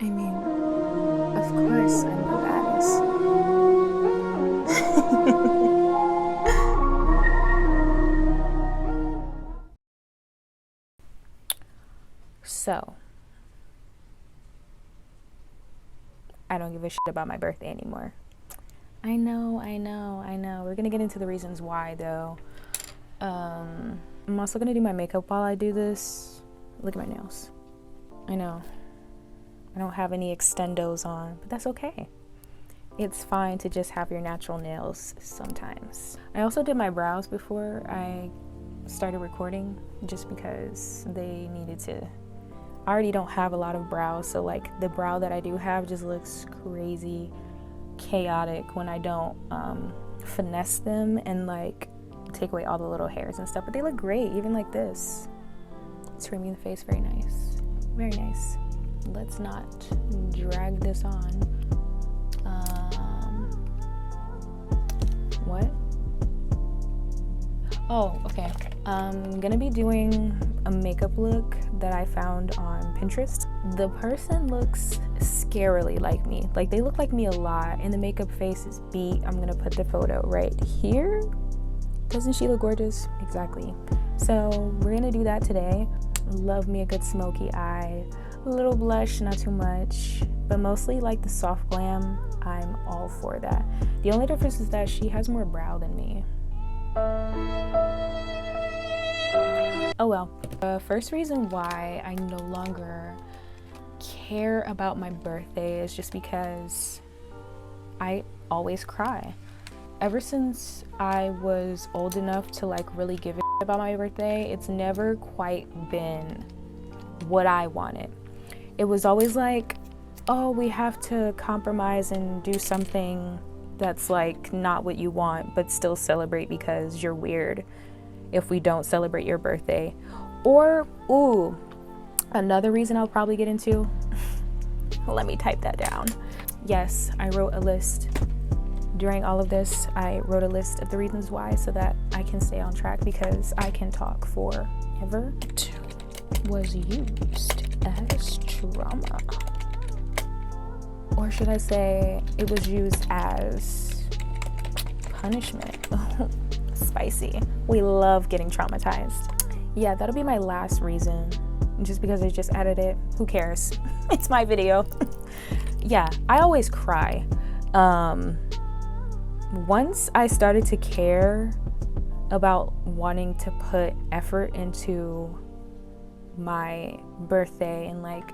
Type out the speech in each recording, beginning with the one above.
I mean, of course I'm the baddest. So, I don't give a shit about my birthday anymore. I know. We're gonna get into the reasons why, though. I'm also gonna do my makeup while I do this. Look at my nails. I know. I don't have any extendos on, but that's okay. It's fine to just have your natural nails sometimes. I also did my brows before I started recording, just because they needed to. I already don't have a lot of brows, so like the brow that I do have just looks crazy chaotic when I don't finesse them and like take away all the little hairs and stuff. But they look great, even like this. It's framing the face, very nice. Very nice. Let's not drag this on. What? Oh, okay. I'm gonna be doing a makeup look that I found on Pinterest. The person looks scarily like me. Like, they look like me a lot, and the makeup face is beat. I'm gonna put the photo right here. Doesn't she look gorgeous? Exactly. So we're gonna do that today. Love me a good smoky eye. A little blush, not too much, but mostly like the soft glam. I'm all for that. The only difference is that she has more brow than me. Oh well. The first reason why I no longer care about my birthday is just because I always cry. Ever since I was old enough to like really give a shit about my birthday, it's never quite been what I wanted. It was always like, oh, we have to compromise and do something that's like not what you want, but still celebrate because you're weird if we don't celebrate your birthday. Or, ooh, another reason I'll probably get into, let me type that down. Yes, I wrote a list. During all of this, I wrote a list of the reasons why so that I can stay on track, because I can talk forever. It was used as trauma. Or should I say it was used as punishment? Spicy. We love getting traumatized. Yeah, that'll be my last reason. Just because I just added it. Who cares? It's my video. Yeah, I always cry. Once I started to care about wanting to put effort into my birthday and like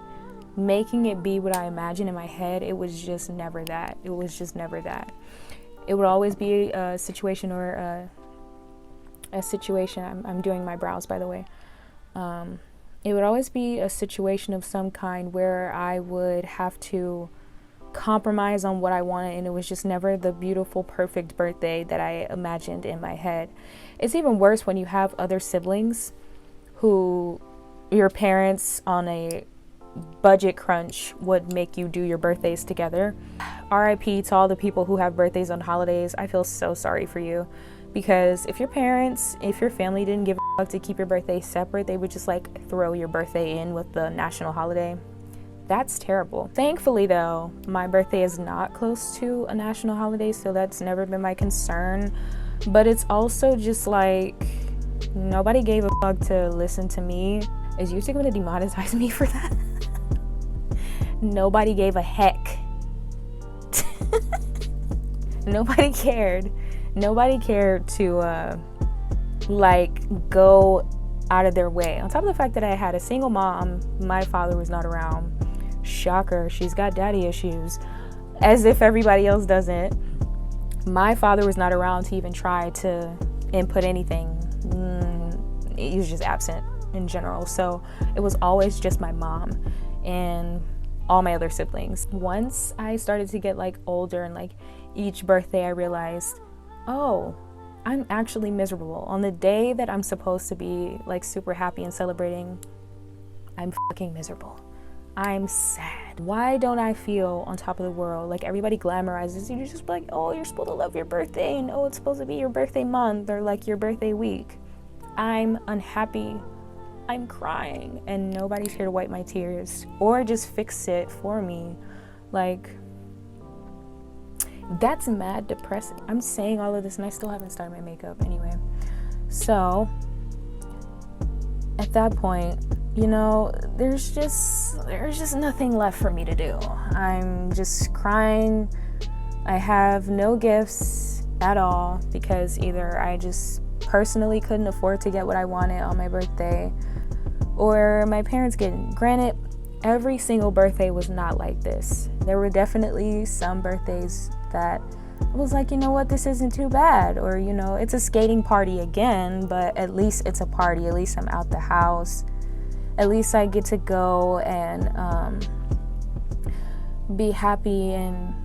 making it be what I imagine in my head, it was just never that. It was just never that. It would always be a situation or a situation. I'm doing my brows, by the way. It would always be a situation of some kind where I would have to compromise on what I wanted, and it was just never the beautiful, perfect birthday that I imagined in my head. It's even worse when you have other siblings who your parents on a budget crunch would make you do your birthdays together. RIP to all the people who have birthdays on holidays. I feel so sorry for you, because if your family didn't give a fuck to keep your birthday separate, they would just like throw your birthday in with the national holiday. That's terrible. Thankfully though, my birthday is not close to a national holiday, so that's never been my concern. But it's also just like, nobody gave a fuck to listen to me. Is YouTube gonna demonetize me for that? Nobody gave a heck. Nobody cared. Nobody cared to like go out of their way. On top of the fact that I had a single mom, my father was not around. Shocker, she's got daddy issues. As if everybody else doesn't. My father was not around to even try to input anything. He was just absent in general. So it was always just my mom and all my other siblings. Once I started to get like older and like each birthday I realized, oh, I'm actually miserable. On the day that I'm supposed to be like super happy and celebrating, I'm fucking miserable. I'm sad. Why don't I feel on top of the world? Like everybody glamorizes. You're just like, oh, you're supposed to love your birthday, and oh, it's supposed to be your birthday month or like your birthday week. I'm unhappy. I'm crying and nobody's here to wipe my tears or just fix it for me. Like, that's mad depressing. I'm saying all of this and I still haven't started my makeup anyway. So at that point, you know, there's just nothing left for me to do. I'm just crying. I have no gifts at all because either I just personally couldn't afford to get what I wanted on my birthday, or my parents didn't. Granted, every single birthday was not like this. There were definitely some birthdays that I was like, you know what, this isn't too bad, or, you know, it's a skating party again, but at least it's a party. At least I'm out the house. At least I get to go and be happy and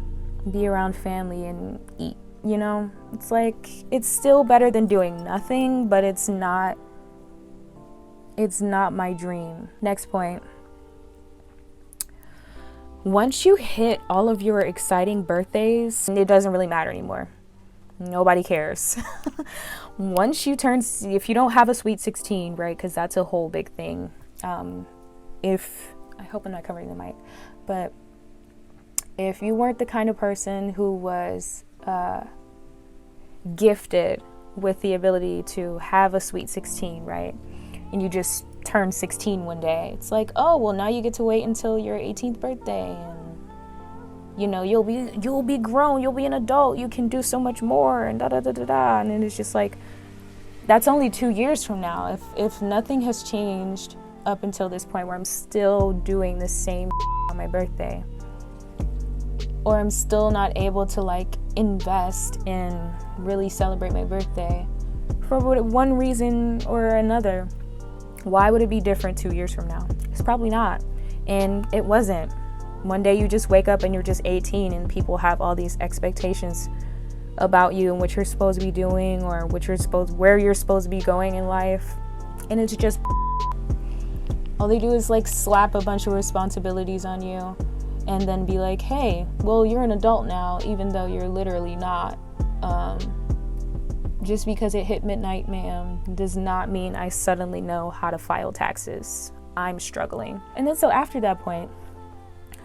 be around family and eat, you know? It's like, it's still better than doing nothing, but it's not my dream. Next point. Once you hit all of your exciting birthdays, it doesn't really matter anymore. Nobody cares. Once you turn, if you don't have a sweet 16, right? Because that's a whole big thing. I hope I'm not covering the mic, but if you weren't the kind of person who was gifted with the ability to have a sweet 16, right? And you just turned 16 one day, it's like, oh, well, now you get to wait until your 18th birthday, and you know, you'll be grown, you'll be an adult, you can do so much more, and da da da da da. And then it's just like, that's only 2 years from now. If nothing has changed up until this point where I'm still doing the same on my birthday, or I'm still not able to like invest and really celebrate my birthday for one reason or another, why would it be different 2 years from now? It's probably not. And it wasn't. One day you just wake up and you're just 18 and people have all these expectations about you and what you're supposed to be doing, or where you're supposed to be going in life. And it's just, all they do is like slap a bunch of responsibilities on you and then be like, hey, well, you're an adult now, even though you're literally not. Just because it hit midnight, ma'am, does not mean I suddenly know how to file taxes. I'm struggling. And then so after that point,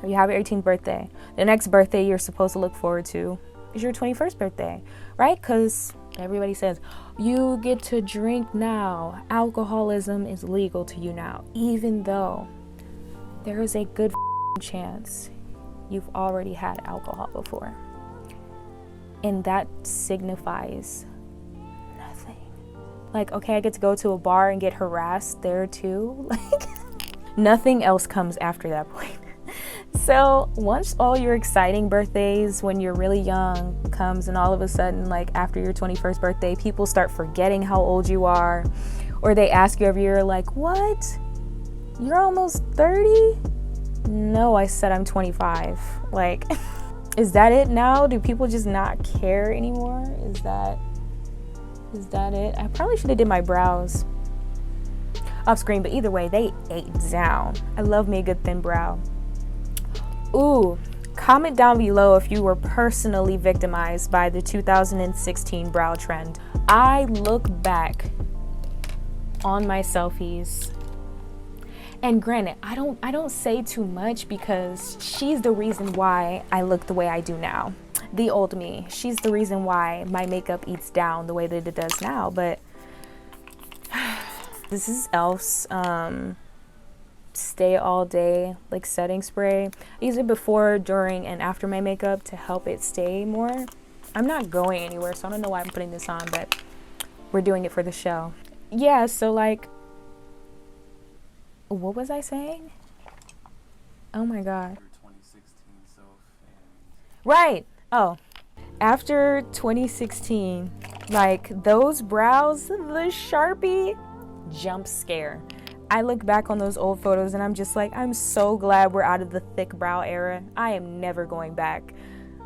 you have your 18th birthday. The next birthday you're supposed to look forward to is your 21st birthday, right? Because everybody says, you get to drink now. Alcoholism is legal to you now, even though there is a good chance you've already had alcohol before. And that signifies nothing. Like, okay, I get to go to a bar and get harassed there too. Like, nothing else comes after that point. So once all your exciting birthdays when you're really young comes, and all of a sudden, like after your 21st birthday, people start forgetting how old you are, or they ask you every year, like, what? You're almost 30? No, I said I'm 25. Like, is that it now? Do people just not care anymore? Is that it? I probably should have did my brows off screen, but either way, they ate down. I love me a good thin brow. Ooh, comment down below if you were personally victimized by the 2016 brow trend. I look back on my selfies, and granted, I don't say too much because she's the reason why I look the way I do now. The old me. She's the reason why my makeup eats down the way that it does now. But this is e.l.f.'s Stay All Day like setting spray. I use it before, during, and after my makeup to help it stay more. I'm not going anywhere, so I don't know why I'm putting this on, but we're doing it for the show. Yeah, so like, what was I saying? Oh my god. 2016 self and right. Oh, after 2016, like those brows, the Sharpie jump scare. I look back on those old photos and I'm just like, I'm so glad we're out of the thick brow era. I am never going back.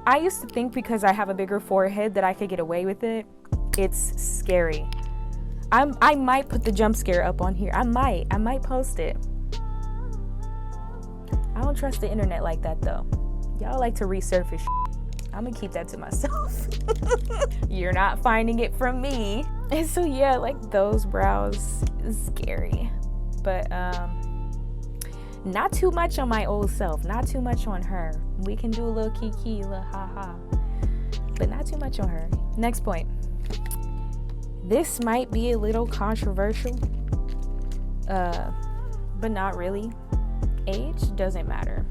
I used to think because I have a bigger forehead that I could get away with it. It's scary. I might put the jump scare up on here. I might post it. I don't trust the internet like that though. Y'all like to resurface shit. I'm gonna keep that to myself. You're not finding it from me. And so yeah, like those brows is scary. But not too much on my old self, not too much on her. We can do a little kiki, a little ha-ha, but not too much on her. Next point. This might be a little controversial, but not really. Age doesn't matter.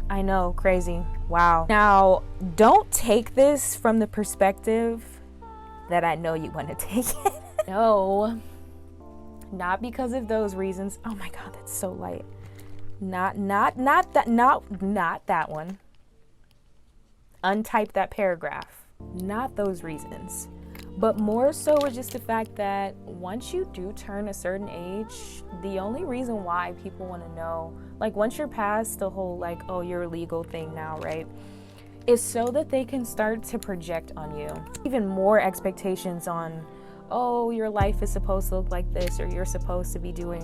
I know, crazy. Wow. Now, don't take this from the perspective that I know you want to take it. No, not because of those reasons. Oh my God, that's so light. Not that one. Untype that paragraph. Not those reasons. But more so is just the fact that once you do turn a certain age, the only reason why people want to know, like once you're past the whole like, oh, you're legal thing now, right? Is so that they can start to project on you even more expectations on, oh, your life is supposed to look like this, or you're supposed to be doing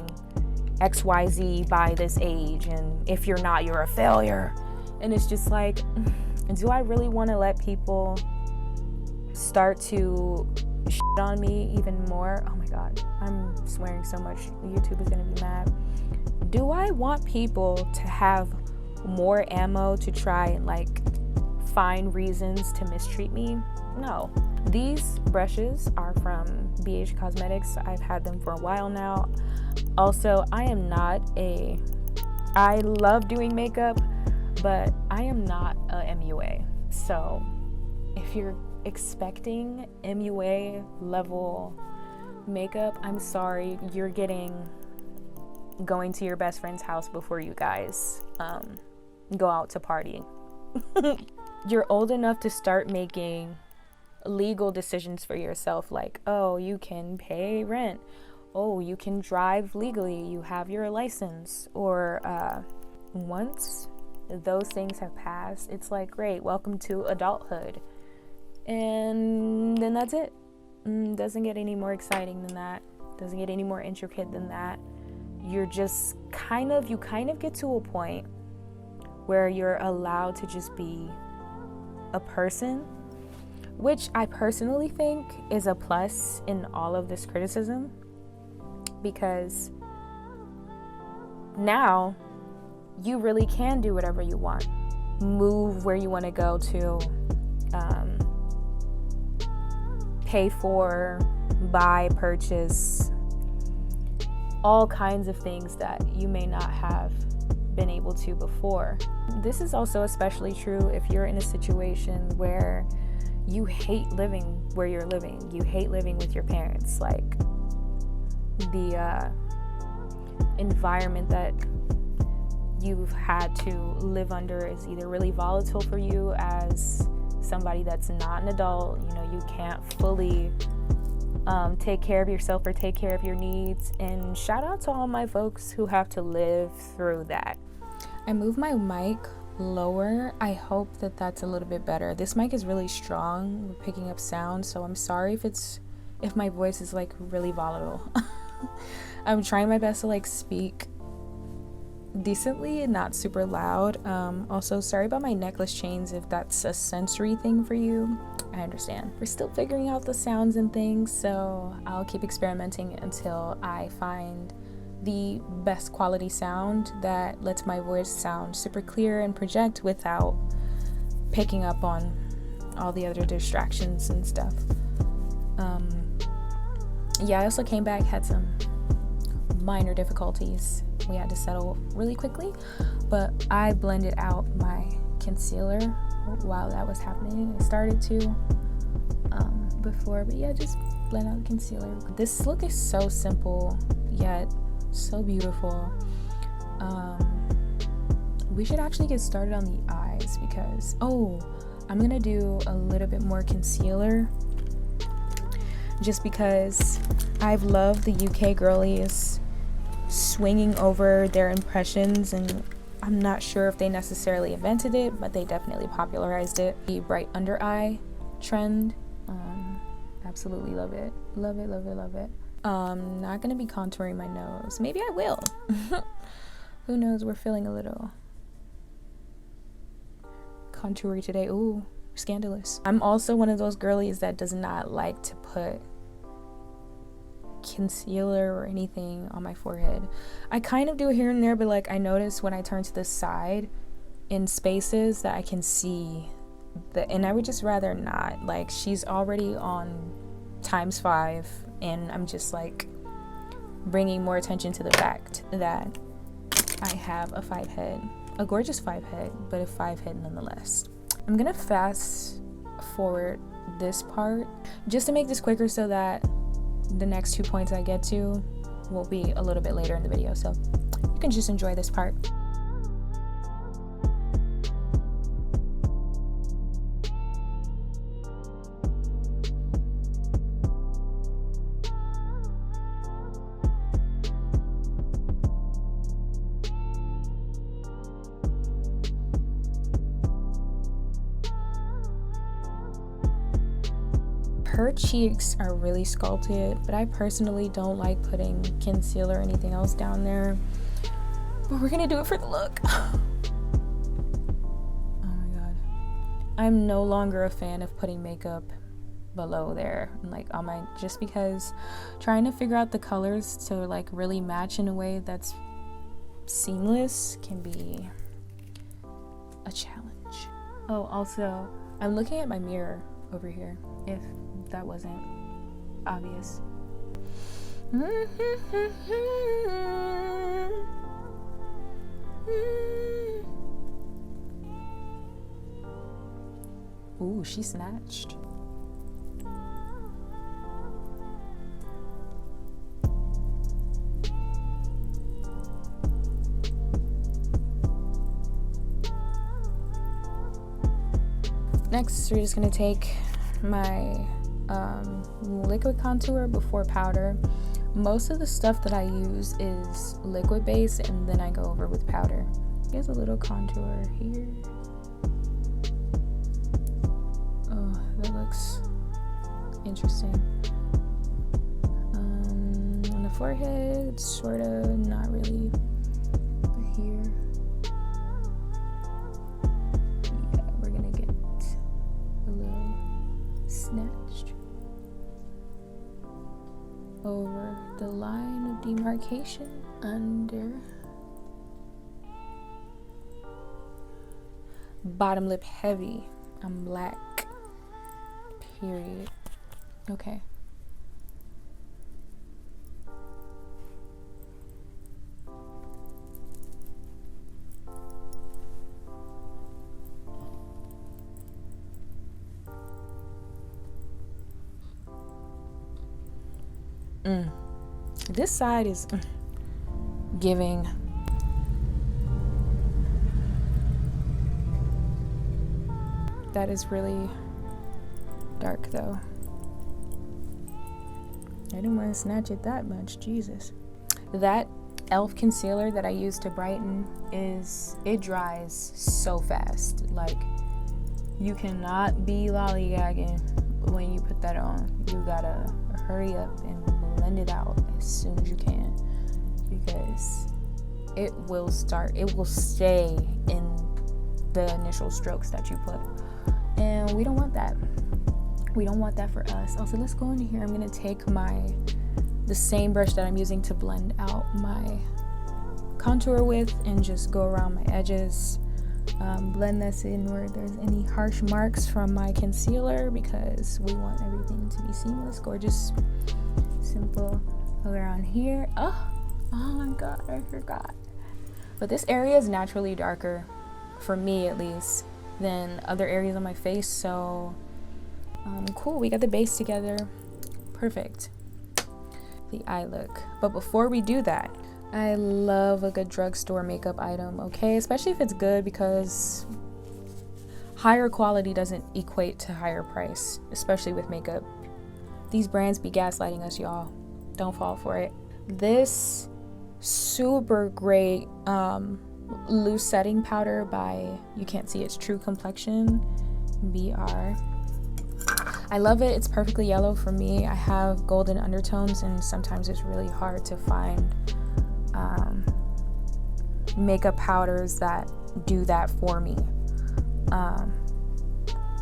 XYZ by this age, and if you're not, you're a failure. And it's just like, do I really want to let people start to shit on me even more? Oh my God, I'm swearing so much. YouTube is gonna be mad. Do I want people to have more ammo to try and like find reasons to mistreat me? No. These brushes are from BH Cosmetics. I've had them for a while now. Also, I love doing makeup, but I am not a MUA. So if you're expecting MUA level makeup, I'm sorry, you're going to your best friend's house before you guys go out to party. You're old enough to start making legal decisions for yourself, like, oh, you can pay rent, oh, you can drive legally, you have your license, or once those things have passed, it's like, great, welcome to adulthood. And then that's it. Doesn't get any more exciting than that. Doesn't get any more intricate than that. You're just you kind of get to a point where you're allowed to just be a person, which I personally think is a plus in all of this criticism, because now you really can do whatever you want, move where you want to go to, pay for, buy, purchase, all kinds of things that you may not have been able to before. This is also especially true if you're in a situation where you hate living where you're living. You hate living with your parents. Like, the environment that you've had to live under is either really volatile for you as somebody that's not an adult. You know, you can't fully take care of yourself or take care of your needs. And shout out to all my folks who have to live through that. I moved my mic lower. I hope that that's a little bit better. This mic is really strong with picking up sound, so I'm sorry if my voice is like really volatile. I'm trying my best to like speak decently and not super loud. Also, sorry about my necklace chains if that's a sensory thing for you. I understand. We're still figuring out the sounds and things, so I'll keep experimenting until I find the best quality sound that lets my voice sound super clear and project without picking up on all the other distractions and stuff. I also came back, had some minor difficulties we had to settle really quickly, but I blended out my concealer while that was happening. I started to before, but yeah, just blend out the concealer. This look is so simple yet so beautiful. We should actually get started on the eyes, because I'm gonna do a little bit more concealer just because I've loved the UK girlies swinging over their impressions, and I'm not sure if they necessarily invented it, but they definitely popularized it. The bright under eye trend, absolutely love it. Love it, love it, love it. Not gonna be contouring my nose. Maybe I will. Who knows? We're feeling a little contoury today. Ooh, scandalous. I'm also one of those girlies that does not like to put concealer or anything on my forehead. I kind of do here and there, but like I notice when I turn to the side in spaces that I can see and I would just rather not. Like, she's already on ×5 and I'm just like bringing more attention to the fact that I have a 5 head, a gorgeous 5 head, but a 5 head nonetheless. I'm gonna fast forward this part just to make this quicker so that the next 2 points I get to will be a little bit later in the video, so you can just enjoy this part. Her cheeks are really sculpted, but I personally don't like putting concealer or anything else down there. But we're gonna do it for the look. Oh my god. I'm no longer a fan of putting makeup below there, like on my, just because trying to figure out the colors to like really match in a way that's seamless can be a challenge. Oh, also, I'm looking at my mirror over here, if that wasn't obvious. Ooh, she snatched. Next, we're just gonna take my liquid contour before powder. Most of the stuff that I use is liquid base and then I go over with powder. Here's a little contour here. Oh, that looks interesting. On the forehead, sort of, not really, but here. Yeah, we're gonna get a little snatched over the line of demarcation under. Bottom lip heavy. I'm black. Period. Okay. This side is giving. That is really dark though. I didn't want to snatch it that much, Jesus. That e.l.f. concealer that I use to brighten it dries so fast. Like, you cannot be lollygagging when you put that on. You gotta hurry up and blend it out as soon as you can, because it will stay in the initial strokes that you put, and we don't want that. We don't want that for us. Also, let's go in here. I'm gonna take the same brush that I'm using to blend out my contour with and just go around my edges. Blend this in where there's any harsh marks from my concealer, because we want everything to be seamless, gorgeous, simple. Around here. Oh my god, I forgot. But this area is naturally darker, for me at least, than other areas on my face, so cool. We got the base together. Perfect. The eye look. But before we do that, I love a good drugstore makeup item, okay? Especially if it's good, because higher quality doesn't equate to higher price, especially with makeup. These brands be gaslighting us, y'all. Don't fall for it. This super great loose setting powder by, you can't see its True Complexion, BR. I love it. It's perfectly yellow for me. I have golden undertones and sometimes it's really hard to find makeup powders that do that for me.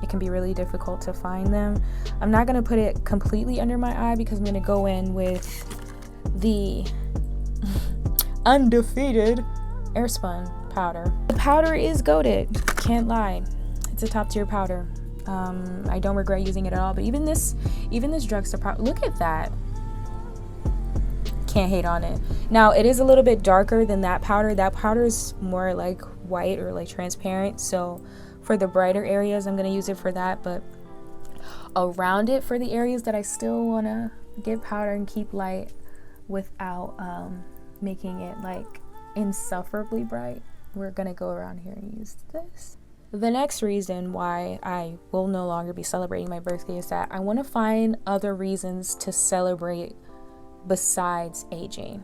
It can be really difficult to find them. I'm not going to put it completely under my eye because I'm going to go in with the undefeated Airspun powder. The powder is goated, can't lie. It's a top tier powder. I don't regret using it at all, but even this drugstore powder, look at that. Can't hate on it. Now it is a little bit darker than that powder. That powder is more like white or like transparent, so for the brighter areas I'm gonna use it for that, but around it for the areas that I still want to get powder and keep light without making it like insufferably bright, we're gonna go around here and use this. The next reason why I will no longer be celebrating my birthday is that I want to find other reasons to celebrate besides aging.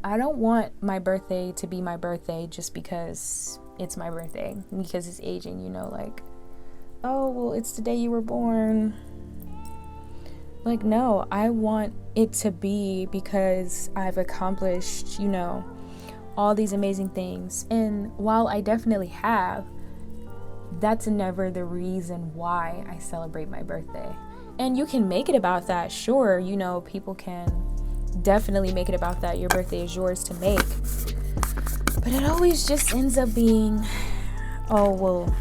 I don't want my birthday to be my birthday just because it's my birthday, because it's aging, you know, like, oh, well, it's the day you were born. Like, no, I want it to be because I've accomplished, you know, all these amazing things. And while I definitely have, that's never the reason why I celebrate my birthday. And you can make it about that, sure, you know, people can definitely make it about that. Your birthday is yours to make. But it always just ends up being, oh, well,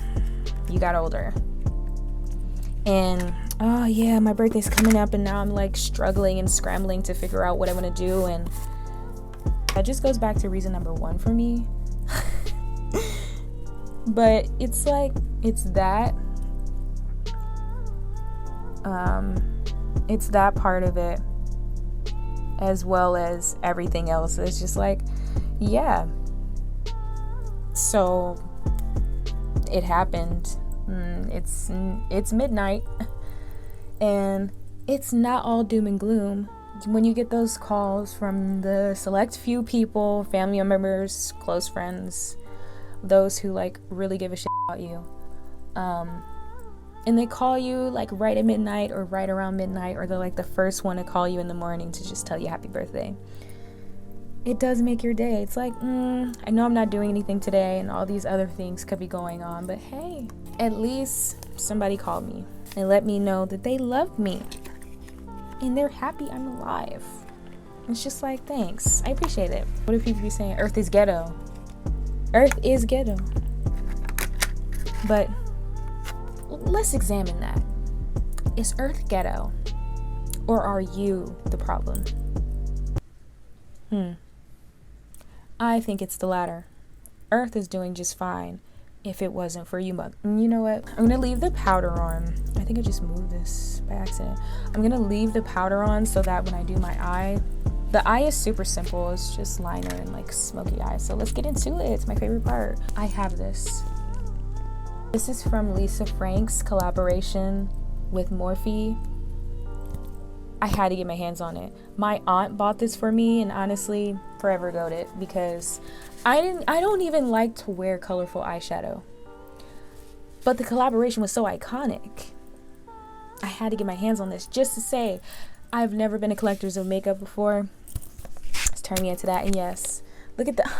you got older. And, oh yeah, my birthday's coming up and now I'm like struggling and scrambling to figure out what I want to do. And that just goes back to reason number one for me. But it's like, it's that part of it, as well as everything else. It's just like, yeah, so it happened. It's midnight and it's not all doom and gloom. When you get those calls from the select few people, family members, close friends, those who like really give a shit about you, and they call you like right at midnight or right around midnight, or they're like the first one to call you in the morning to just tell you happy birthday, it does make your day. It's like, I know I'm not doing anything today and all these other things could be going on, but hey, at least somebody called me and let me know that they love me and they're happy I'm alive. It's just like, thanks, I appreciate it. What do people be saying? Earth is ghetto. Earth is ghetto. But let's examine that. Is Earth ghetto? Or are you the problem? I think it's the latter. Earth is doing just fine if it wasn't for you, mother. You know what? I'm gonna leave the powder on. I think I just moved this by accident. I'm gonna leave the powder on so that when I do my eye, the eye is super simple. It's just liner and like smoky eye. So let's get into it. It's my favorite part. I have this. This is from Lisa Frank's collaboration with Morphe. I had to get my hands on it. My aunt bought this for me and honestly, forever goat it, because I don't even like to wear colorful eyeshadow. But the collaboration was so iconic. I had to get my hands on this just to say I've never been a collector of makeup before. It's turned me into that, and yes, look at the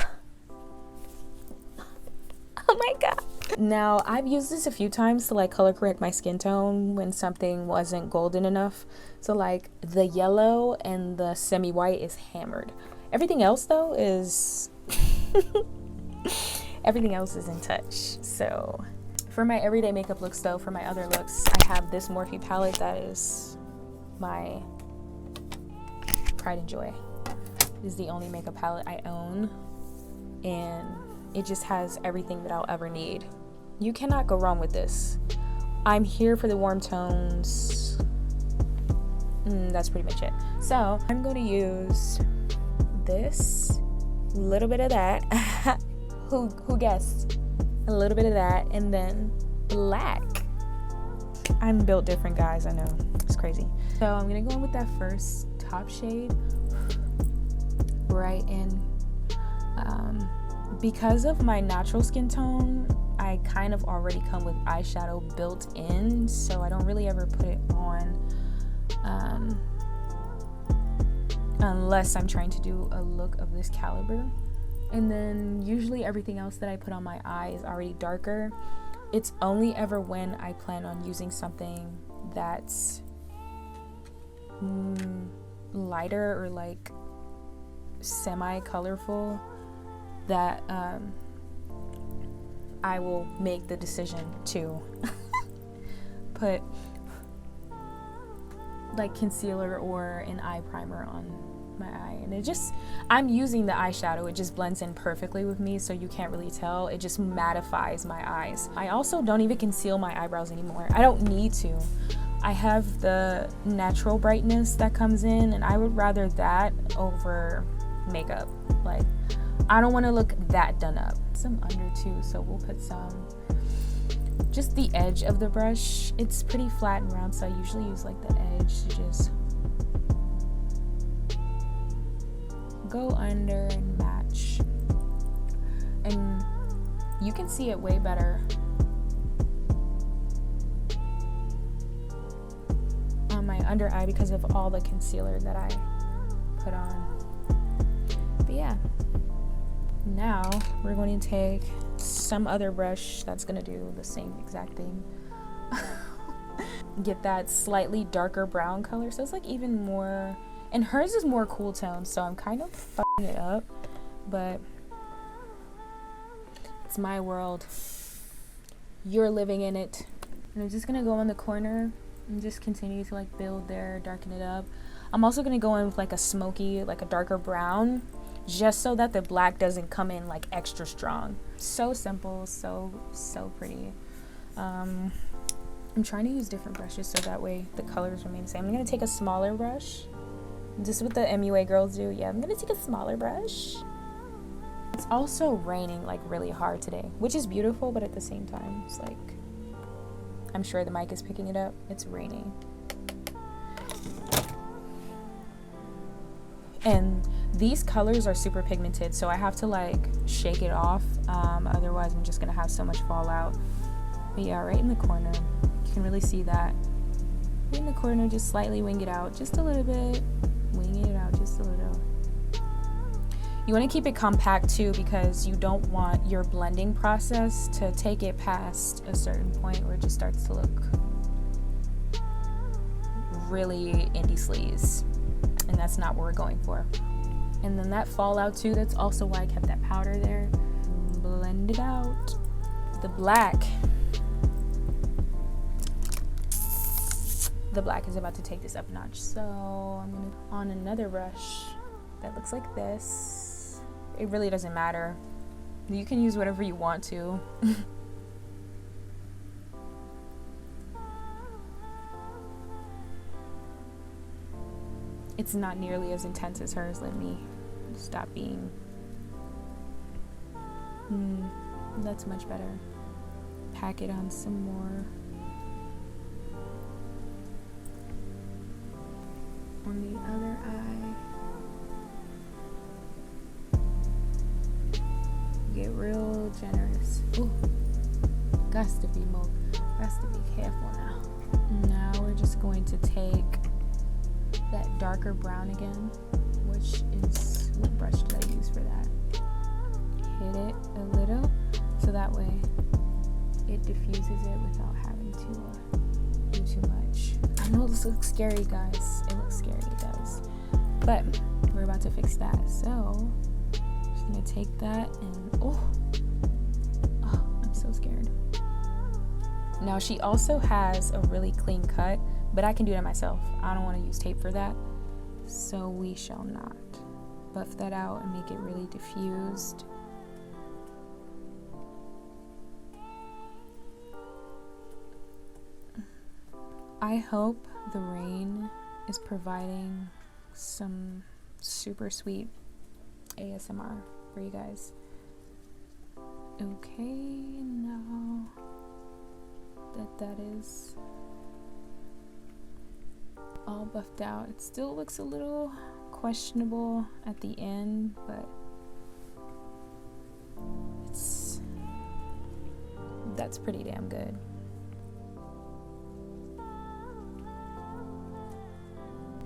oh my god. Now, I've used this a few times to like color correct my skin tone when something wasn't golden enough. So like the yellow and the semi-white is hammered. Everything else though is everything else is in touch. So for my everyday makeup looks though, for my other looks, I have this Morphe palette that is my pride and joy. It is the only makeup palette I own, and it just has everything that I'll ever need. You cannot go wrong with this. I'm here for the warm tones. That's pretty much it. So I'm going to use this, a little bit of that. Who guessed? A little bit of that, and then black. I'm built different, guys. I know, it's crazy. So I'm gonna go in with that first top shade right in. Because of my natural skin tone, I kind of already come with eyeshadow built in, so I don't really ever put it on unless I'm trying to do a look of this caliber. And then usually everything else that I put on my eye is already darker. It's only ever when I plan on using something that's lighter or like semi-colorful that I will make the decision to put like concealer or an eye primer on my eye. And it just, I'm using the eyeshadow, it just blends in perfectly with me, so you can't really tell. It just mattifies my eyes. I also don't even conceal my eyebrows anymore. I don't need to. I have the natural brightness that comes in, and I would rather that over makeup. Like, I don't want to look that done up. Some under too, so we'll put some, just the edge of the brush. It's pretty flat and round, so I usually use like the edge to just go under and match. And you can see it way better on my under eye because of all the concealer that I put on. But yeah, now we're going to take some other brush that's gonna do the same exact thing. Get that slightly darker brown color, so it's like even more, and hers is more cool tone, so I'm kind of fucking it up, but it's my world. You're living in it. And I'm just gonna go on the corner and just continue to like build there, darken it up. I'm also gonna go in with like a smoky, like a darker brown, just so that the black doesn't come in like extra strong. So simple, so pretty. I'm trying to use different brushes so that way the colors remain the same. I'm gonna take a smaller brush. Just what the MUA girls do. Yeah, I'm gonna take a smaller brush. It's also raining like really hard today, which is beautiful, but at the same time, it's like, I'm sure the mic is picking it up. It's raining. And these colors are super pigmented, so I have to like shake it off. Otherwise, I'm just gonna have so much fallout. But yeah, right in the corner, you can really see that. Right in the corner, just slightly wing it out, just a little bit. Wing it out just a little. You want to keep it compact too, because you don't want your blending process to take it past a certain point where it just starts to look really indie sleaze, and that's not what we're going for. And then that fallout too, that's also why I kept that powder there. Blend it out. The black is about to take this up a notch, so I'm gonna on another brush that looks like this. It really doesn't matter, you can use whatever you want to. It's not nearly as intense as hers. Let me stop being that's much better. Pack it on some more on the other eye. Get real generous. Ooh, gots to be careful now. Now we're just going to take that darker brown again, which is, what brush did I use for that? Hit it a little so that way it diffuses it without having to do too much. I know this looks scary, guys. It looks scary, it does. But we're about to fix that. So I'm just gonna take that and oh, I'm so scared. Now she also has a really clean cut, but I can do that myself. I don't want to use tape for that, so we shall not. Buff that out and make it really diffused. I hope the rain is providing some super sweet ASMR for you guys. Okay, now that is all buffed out, it still looks a little questionable at the end, but that's pretty damn good.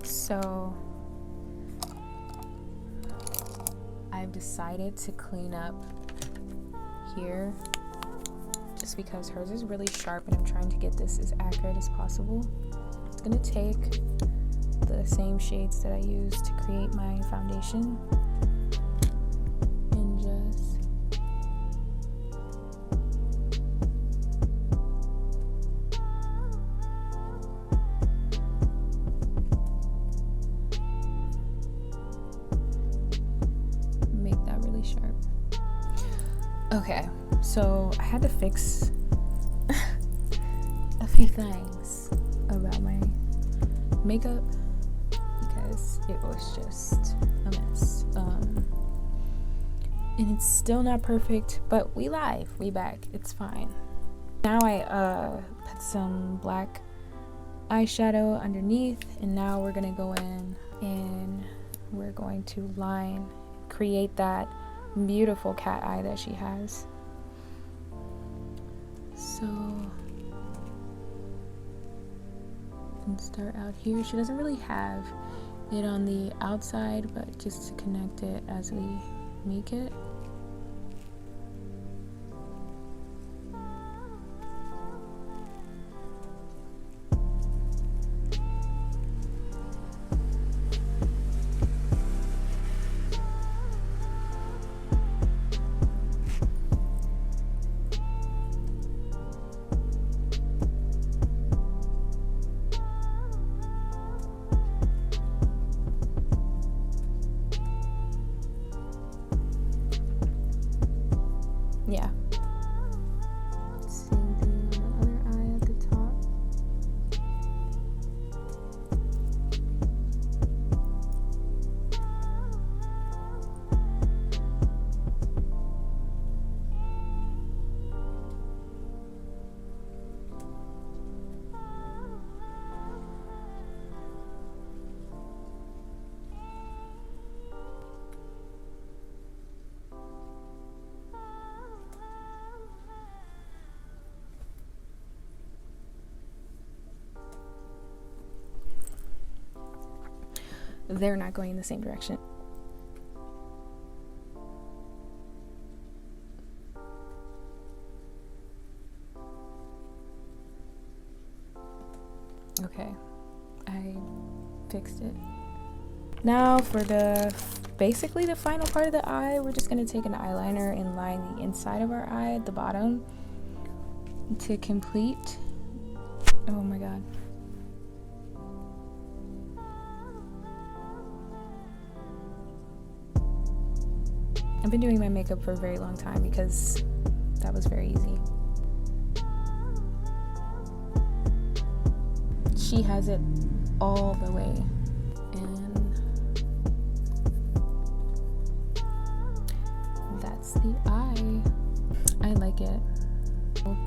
So I've decided to clean up here just because hers is really sharp and I'm trying to get this as accurate as possible. It's gonna take the same shades that I used to create my foundation. And just make that really sharp. Okay, so I had to fix a few things about my makeup because it was just a mess. And it's still not perfect, but we live, we back, it's fine. Now I put some black eyeshadow underneath, and now we're gonna go in and we're going to create that beautiful cat eye that she has. So and start out here. She doesn't really have it on the outside, but just to connect it as we make it. Yeah. Same thing on the other eye at the top. They're not going in the same direction. Okay, I fixed it. Now for basically the final part of the eye, we're just gonna take an eyeliner and line the inside of our eye at the bottom to complete. Oh my god. I've been doing my makeup for a very long time because that was very easy. She has it all the way, and that's the eye. I like it.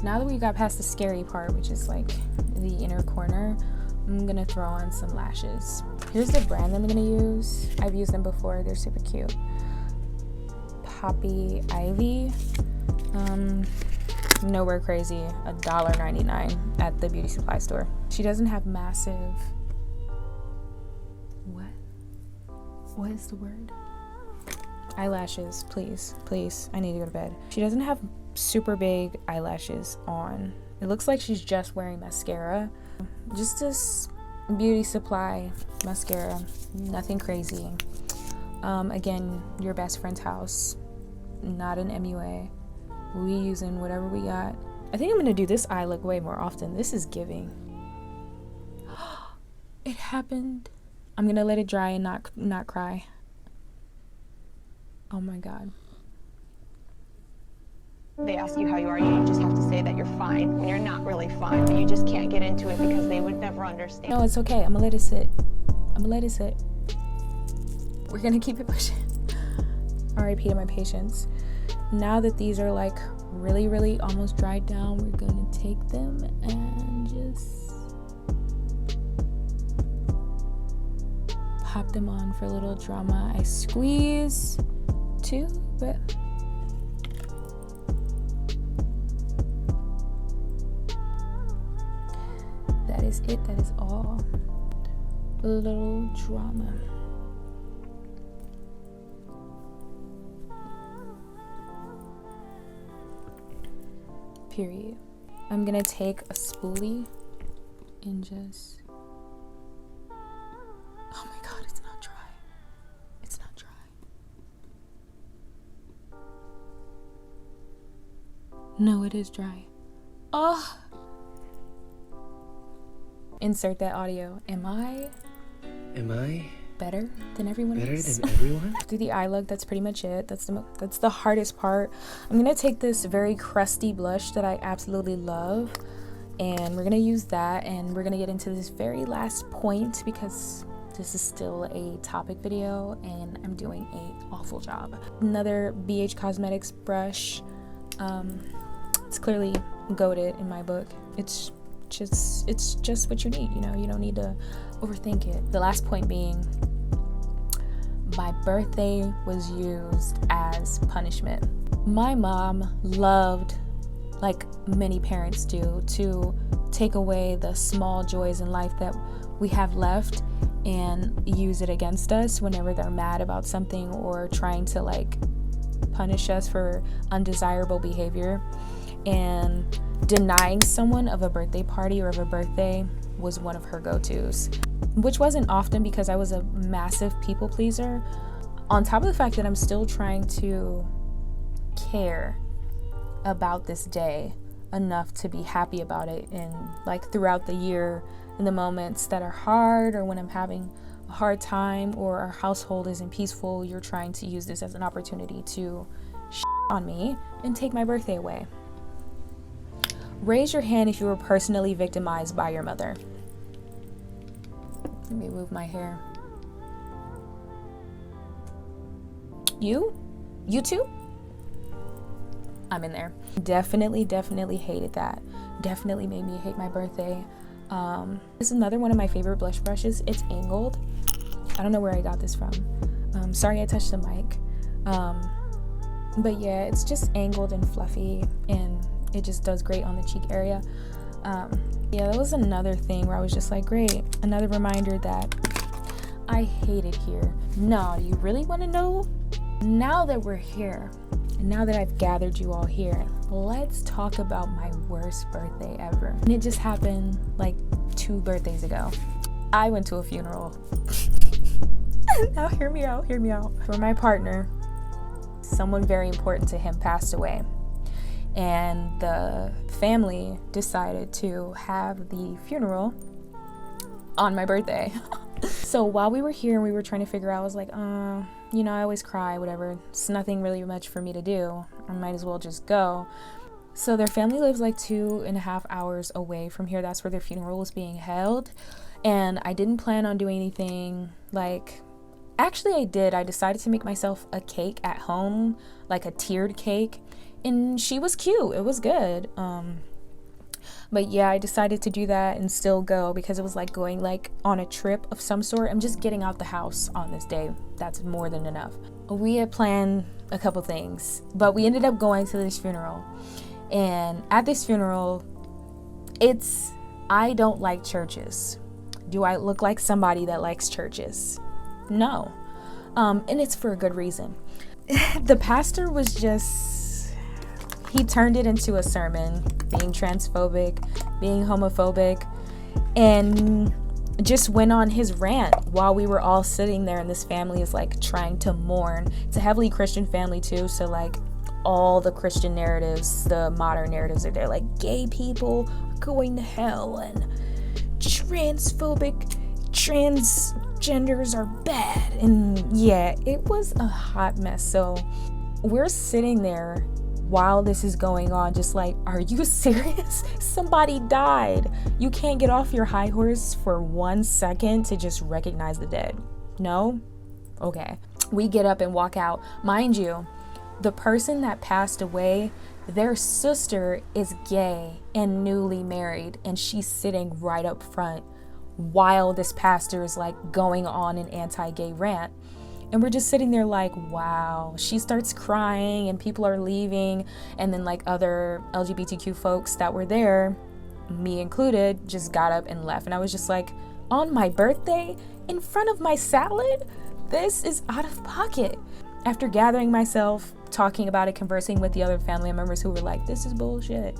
Now that we got past the scary part, which is like the inner corner, I'm gonna throw on some lashes. Here's the brand I'm gonna use. I've used them before, they're super cute. Poppy Ivy. Nowhere crazy, $1.99 at the beauty supply store. She doesn't have massive, what is the word? Eyelashes, please, I need to go to bed. She doesn't have super big eyelashes on. It looks like she's just wearing mascara. Just this beauty supply mascara, nothing crazy. Again, your best friend's house, not an MUA. We using whatever we got. I think I'm gonna do this eye look way more often. This is giving. It happened. I'm gonna let it dry and not cry. Oh my god. They ask you how you are, you just have to say that you're fine when you're not really fine, but you just can't get into it because they would never understand. No, it's okay. I'm gonna let it sit. We're gonna keep it pushing. RIP to my patience. Now that these are like really almost dried down, we're gonna take them and just pop them on for a little drama. I squeeze too, but that is it. That is all. A little drama. Period. I'm gonna take a spoolie and just No, it is dry. Oh. Insert that audio. Am I better than everyone else? Better than everyone? Do the eye look. That's pretty much it. That's the hardest part. I'm gonna take this very crusty blush that I absolutely love, and we're gonna use that, and we're gonna get into this very last point because this is still a topic video and I'm doing an awful job. Another BH Cosmetics brush. It's clearly goated in my book. It's just what you need, you know. You don't need to overthink it. The last point being, my birthday was used as punishment. My mom loved, like many parents do, to take away the small joys in life that we have left and use it against us whenever they're mad about something or trying to like punish us for undesirable behavior. And denying someone of a birthday party or of a birthday was one of her go-tos, which wasn't often because I was a massive people pleaser, on top of the fact that I'm still trying to care about this day enough to be happy about it, and like throughout the year, in the moments that are hard or when I'm having a hard time or our household isn't peaceful, you're trying to use this as an opportunity to on me and take my birthday away. Raise your hand if you were personally victimized by your mother. Let me move my hair. You too? I'm in there. Definitely hated that. Definitely made me hate my birthday. This is another one of my favorite blush brushes. It's angled. I don't know where I got this from. Sorry I touched the mic. But yeah, it's just angled and fluffy, and it just does great on the cheek area. Yeah, that was another thing where I was just like, great, another reminder that I hate it here. No, you really want to know? Now that we're here, and now that I've gathered you all here, let's talk about my worst birthday ever. And it just happened like 2 birthdays ago. I went to a funeral. Now hear me out. For my partner, someone very important to him passed away. And the family decided to have the funeral on my birthday. So while we were here and we were trying to figure out, I was like, you know, I always cry, whatever. It's nothing really much for me to do. I might as well just go. So their family lives like 2.5 hours away from here. That's where their funeral was being held. And I didn't plan on doing anything like... Actually, I did. I decided to make myself a cake at home, like a tiered cake. And she was cute. It was good. But yeah, I decided to do that and still go because it was like going like on a trip of some sort. I'm just getting out the house on this day. That's more than enough. We had planned a couple things, but we ended up going to this funeral. And at this funeral, I don't like churches. Do I look like somebody that likes churches? No. And it's for a good reason. The pastor was just... He turned it into a sermon, being transphobic, being homophobic, and just went on his rant while we were all sitting there, and this family is like trying to mourn. It's a heavily Christian family too, so like all the Christian narratives, the modern narratives are there, like gay people are going to hell and transgenders are bad. And yeah, it was a hot mess. So we're sitting there while this is going on, just like, are you serious? Somebody died. You can't get off your high horse for 1 second to just recognize the dead. No? Okay. We get up and walk out. Mind you, the person that passed away, their sister is gay and newly married, and she's sitting right up front while this pastor is like going on an anti-gay rant. And we're just sitting there like, wow. She starts crying and people are leaving. And then like other LGBTQ folks that were there, me included, just got up and left. And I was just like, on my birthday, in front of my salad? This is out of pocket. After gathering myself, talking about it, conversing with the other family members who were like, this is bullshit,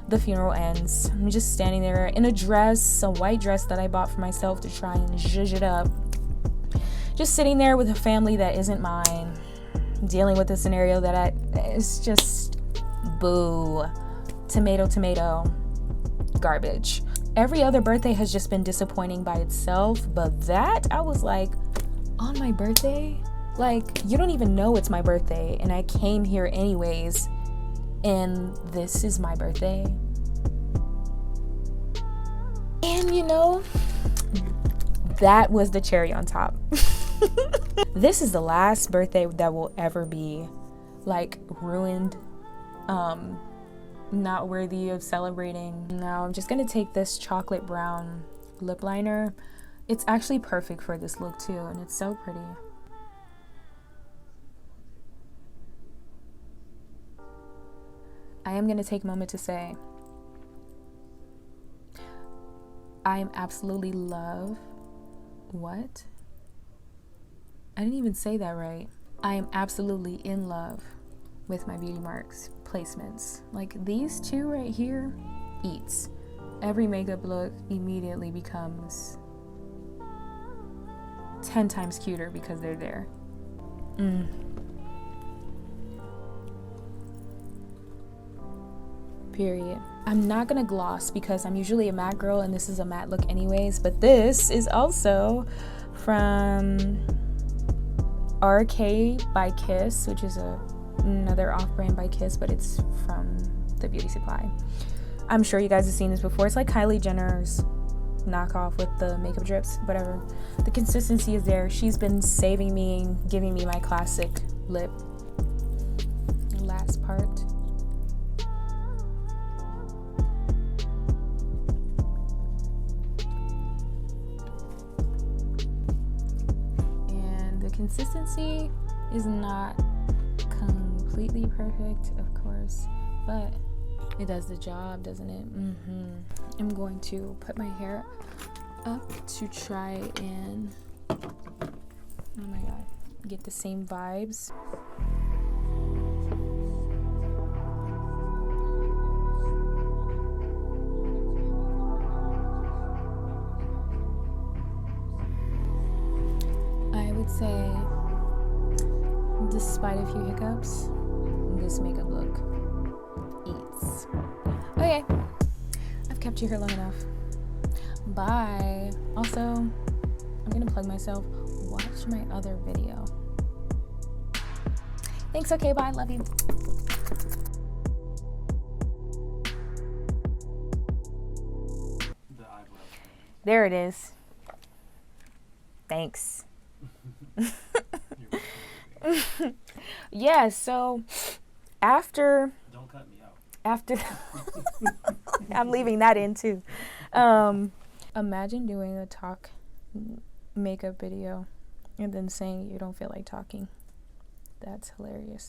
the funeral ends. I'm just standing there in a dress, a white dress that I bought for myself to try and zhuzh it up. Just sitting there with a family that isn't mine, dealing with a scenario that it's just boo. tomato, garbage. Every other birthday has just been disappointing by itself, but that, I was like, on my birthday? Like, you don't even know it's my birthday, and I came here anyways, and this is my birthday. And you know, that was the cherry on top. This is the last birthday that will ever be like ruined, not worthy of celebrating. Now I'm just gonna take this chocolate brown lip liner. It's actually perfect for this look too, and it's so pretty. I am gonna take a moment to say I am absolutely what? I didn't even say that right. I am absolutely in love with my Beauty Marks placements. Like these two right here, eats. Every makeup look immediately becomes 10 times cuter because they're there. Period. I'm not gonna gloss because I'm usually a matte girl and this is a matte look anyways, but this is also from RK by Kiss, which is another off-brand by Kiss, but it's from the Beauty Supply. I'm sure you guys have seen this before. It's like Kylie Jenner's knockoff with the makeup drips, whatever. The consistency is there. She's been saving me and giving me my classic lip. The last part. Consistency is not completely perfect, of course, but it does the job, doesn't it? I'm going to put my hair up to try and, oh my god, get the same vibes. I would say, despite a few hiccups, this makeup look eats. Okay, I've kept you here long enough. Bye. Also, I'm gonna plug myself. Watch my other video. Thanks, okay, bye, love you. The eyebrow thing. There it is. Thanks. Yeah, so after Don't cut me out. I'm leaving that in too. Imagine doing a talk makeup video and then saying you don't feel like talking. That's hilarious.